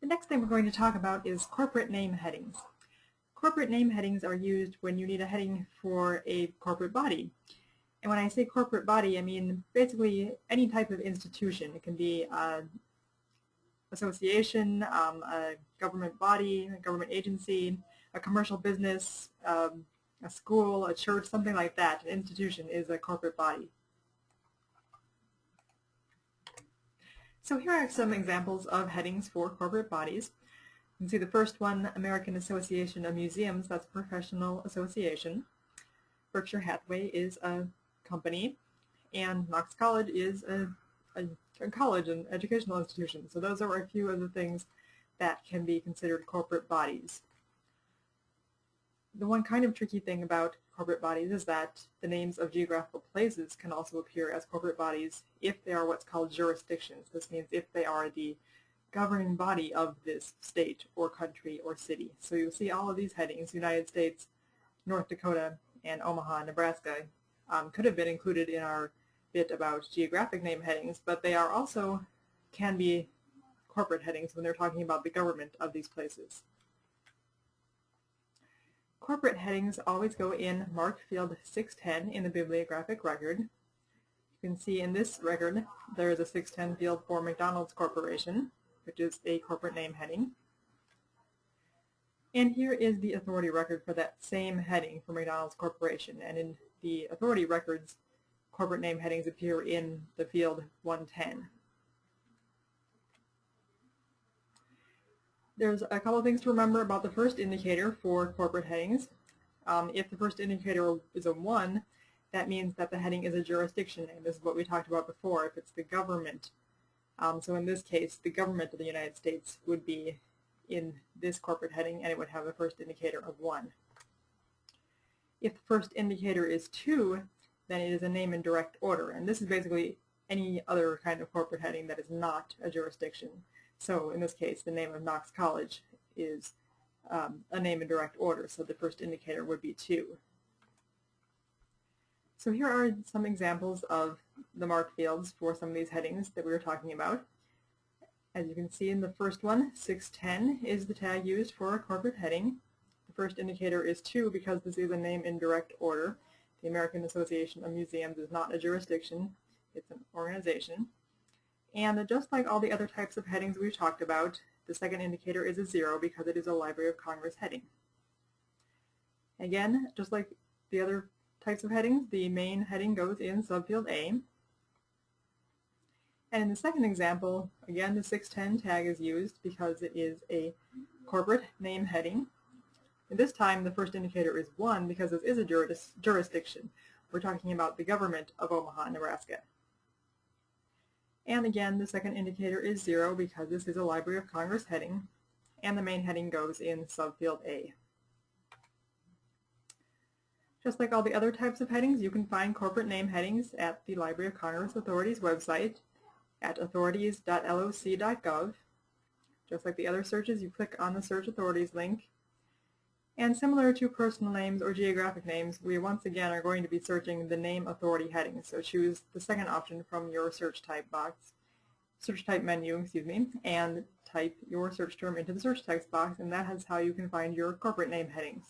The next thing we're going to talk about is corporate name headings. Corporate name headings are used when you need a heading for a corporate body. And when I say corporate body, I mean basically any type of institution. It can be an association, a government body, a government agency, a commercial business, a school, a church, something like that. An institution is a corporate body. So here are some examples of headings for corporate bodies. You can see the first one, American Association of Museums, that's a professional association. Berkshire Hathaway is a company, and Knox College is a college, an educational institution. So those are a few of the things that can be considered corporate bodies. The one kind of tricky thing about corporate bodies is that the names of geographical places can also appear as corporate bodies if they are what's called jurisdictions. This means if they are the governing body of this state or country or city. So you'll see all of these headings, United States, North Dakota, and Omaha, Nebraska, could have been included in our bit about geographic name headings, but they are also can be corporate headings when they're talking about the government of these places. Corporate headings always go in marked field 610 in the bibliographic record. You can see in this record there is a 610 field for McDonald's Corporation, which is a corporate name heading. And here is the authority record for that same heading for McDonald's Corporation. And in the authority records, corporate name headings appear in the field 110. There's a couple of things to remember about the first indicator for corporate headings. If the first indicator is a 1, that means that the heading is a jurisdiction name. This is what we talked about before, if it's the government. So in this case, the government of the United States would be in this corporate heading, and it would have a first indicator of 1. If the first indicator is 2, then it is a name in direct order, and this is basically any other kind of corporate heading that is not a jurisdiction. So in this case, the name of Knox College is a name in direct order, so the first indicator would be 2. So here are some examples of the marked fields for some of these headings that we were talking about. As you can see in the first one, 610 is the tag used for a corporate heading. The first indicator is 2 because this is a name in direct order. The American Association of Museums is not a jurisdiction, it's an organization. And just like all the other types of headings we've talked about, the second indicator is a 0 because it is a Library of Congress heading. Again, just like the other types of headings, the main heading goes in subfield A. And in the second example, again, the 610 tag is used because it is a corporate name heading. And this time, the first indicator is 1 because this is a jurisdiction. We're talking about the government of Omaha, Nebraska. And again, the second indicator is 0 because this is a Library of Congress heading, and the main heading goes in subfield A. Just like all the other types of headings, you can find corporate name headings at the Library of Congress Authorities website at authorities.loc.gov. Just like the other searches, you click on the Search Authorities link. And similar to personal names or geographic names, we once again are going to be searching the name authority heading. So choose the second option from your search type menu, and type your search term into the search text box, and that is how you can find your corporate name headings.